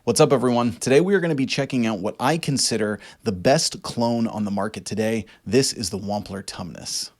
What's up, everyone? Today we are going to be checking out what I consider the best clone on the market today. This is the Wampler Tumnus.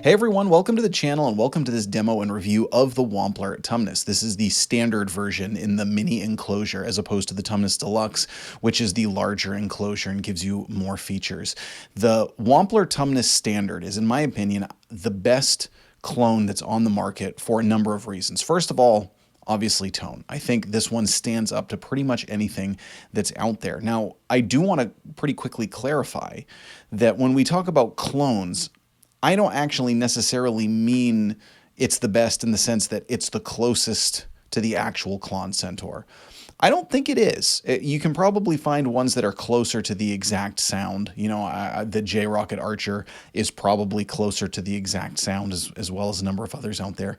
Hey everyone, welcome to the channel and welcome to this demo and review of the Wampler Tumnus. This is the standard version in the mini enclosure as opposed to the Tumnus Deluxe, which is the larger enclosure and gives you more features. The Wampler Tumnus Standard is, in my opinion, the best clone that's on the market for a number of reasons. First of all, obviously tone. I think this one stands up to pretty much anything that's out there. Now, I do want to pretty quickly clarify that when we talk about clones, I don't actually necessarily mean it's the best in the sense that it's the closest to the actual Klone Centaur. I don't think it is. You can probably find ones that are closer to the exact sound. You know, the J-Rocket Archer is probably closer to the exact sound as well as a number of others out there.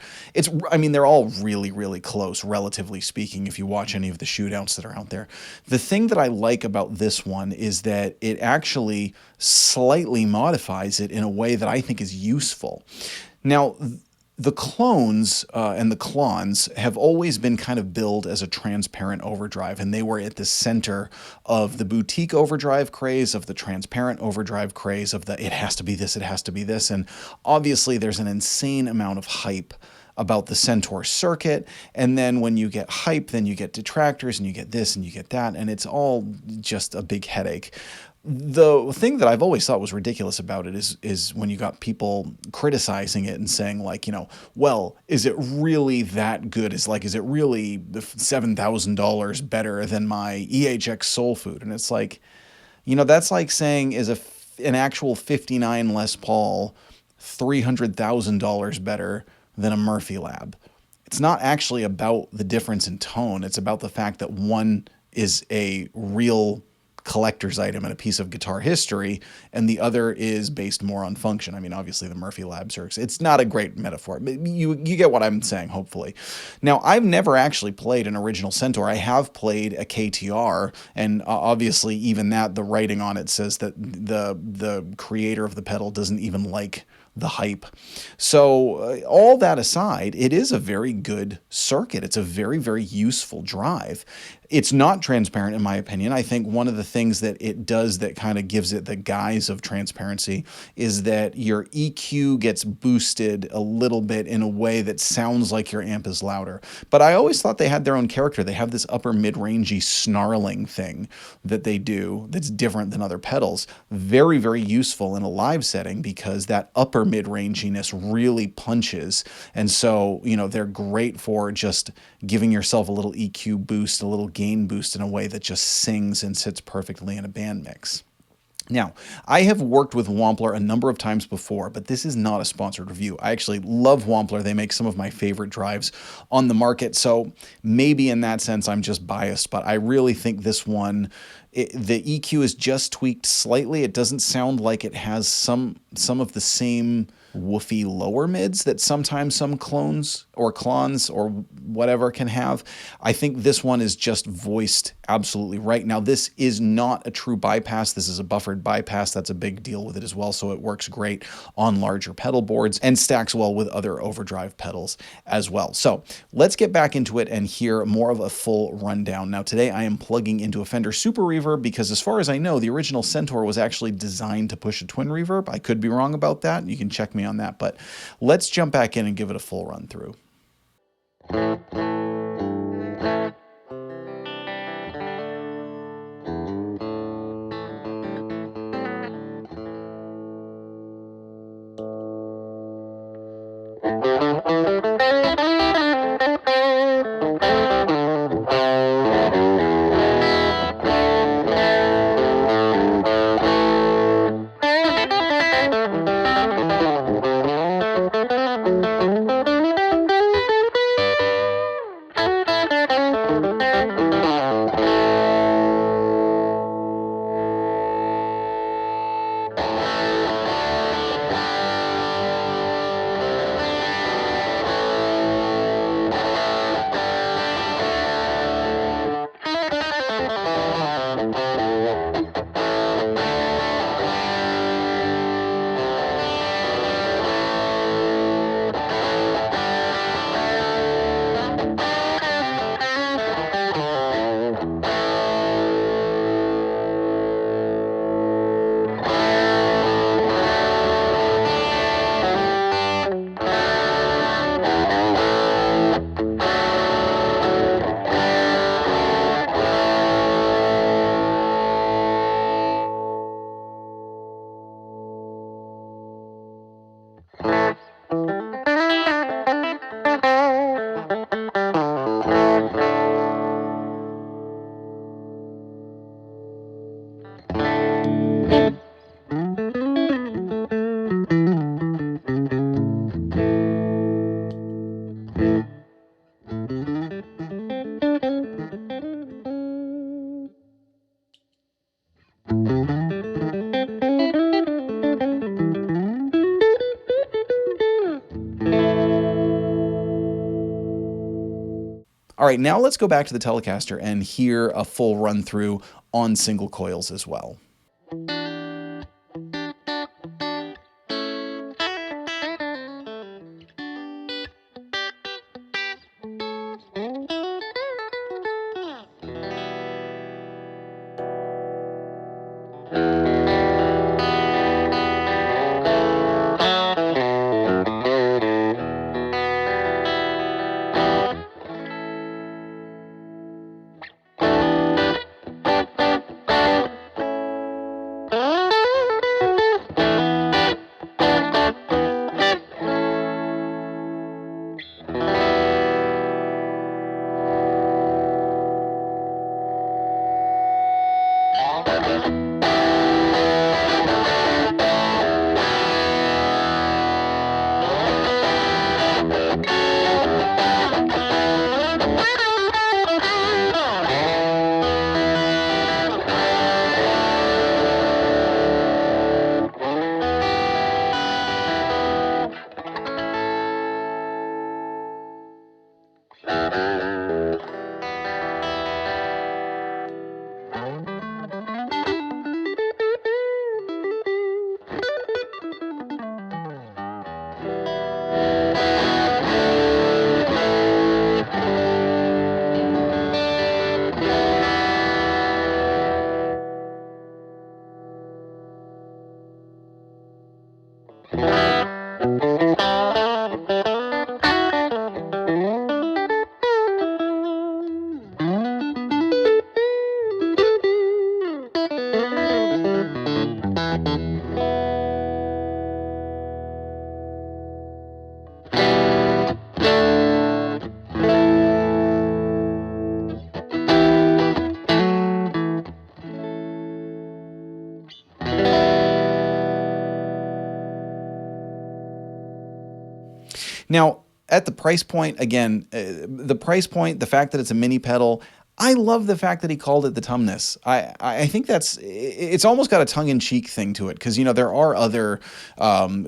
I mean, they're all really, really close, relatively speaking, if you watch any of the shootouts that are out there. The thing that I like about this one is that it actually slightly modifies it in a way that I think is useful. Now, the clones and the clones have always been kind of billed as a transparent overdrive, and they were at the center of the boutique overdrive craze, of the transparent overdrive craze, of the it has to be this, it has to be this, and obviously there's an insane amount of hype about the Centaur circuit, and then when you get hype, then you get detractors, and you get this, and you get that, and it's all just a big headache. The thing that I've always thought was ridiculous about it is when you got people criticizing it and saying, like, you know, well, is it really that good? Is it really $7,000 better than my EHX Soul Food? And it's like, you know, that's like saying, is an actual 59 Les Paul $300,000 better than a Murphy Lab? It's not actually about the difference in tone. It's about the fact that one is a real collector's item and a piece of guitar history, and the other is based more on function. I mean, obviously the Murphy Lab Zerks, it's not a great metaphor, but you get what I'm saying, hopefully. Now, I've never actually played an original Centaur. I have played a KTR, and obviously even that, the writing on it says that the creator of the pedal doesn't even like the hype. So all that aside, it is a very good circuit. It's a very, very useful drive. It's not transparent, in my opinion. I think one of the things that it does that kind of gives it the guise of transparency is that your EQ gets boosted a little bit in a way that sounds like your amp is louder. But I always thought they had their own character. They have this upper mid-rangey snarling thing that they do that's different than other pedals. Very, very useful in a live setting because that upper mid-ranginess really punches. And so, you know, they're great for just giving yourself a little EQ boost, a little gain boost in a way that just sings and sits perfectly in a band mix. Now, I have worked with Wampler a number of times before, but this is not a sponsored review. I actually love Wampler. They make some of my favorite drives on the market, so maybe in that sense I'm just biased, but I really think this one, the EQ is just tweaked slightly. It doesn't sound like it has some of the same woofy lower mids that sometimes some clones or clones or whatever can have. I think this one is just voiced absolutely right. Now, this is not a true bypass. This is a buffered bypass. That's a big deal with it as well. So it works great on larger pedal boards and stacks well with other overdrive pedals as well. So let's get back into it and hear more of a full rundown. Now, today I am plugging into a Fender Super Reverb because, as far as I know, the original Centaur was actually designed to push a twin reverb. I could be wrong about that. You can check me on that, but let's jump back in and give it a full run through. right, now let's go back to the Telecaster and hear a full run through on single coils as well. Now, at the price point, again, the price point, the fact that it's a mini pedal, I love the fact that he called it the Tumnus. I think it's almost got a tongue-in-cheek thing to it, because, you know, there are other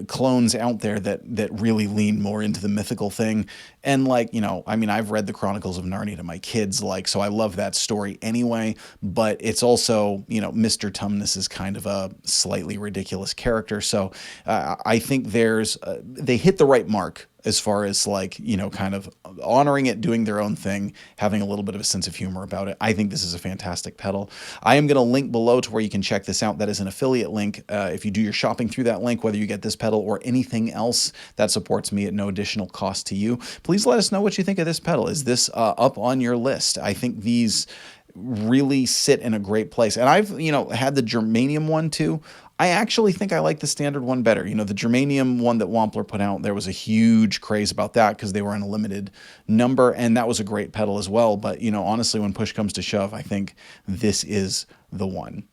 clones out there that really lean more into the mythical thing. And, like, you know, I mean, I've read the Chronicles of Narnia to my kids, like, so I love that story anyway, but it's also, you know, Mr. Tumnus is kind of a slightly ridiculous character. So I think they hit the right mark as far as, like, you know, kind of honoring it, doing their own thing, having a little bit of a sense of humor about it. I think this is a fantastic pedal. I am going to link below to where you can check this out. That is an affiliate link. If you do your shopping through that link, whether you get this pedal or anything else that supports me at no additional cost to you, please let us know what you think of this pedal. Is this up on your list? I think these really sit in a great place. And I've, you know, had the germanium one too. I actually think I like the standard one better. You know, the germanium one that Wampler put out, there was a huge craze about that because they were in a limited number, and that was a great pedal as well. But, you know, honestly, when push comes to shove, I think this is the one.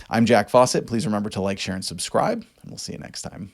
I'm Jack Fossett. Please remember to like, share, and subscribe, and we'll see you next time.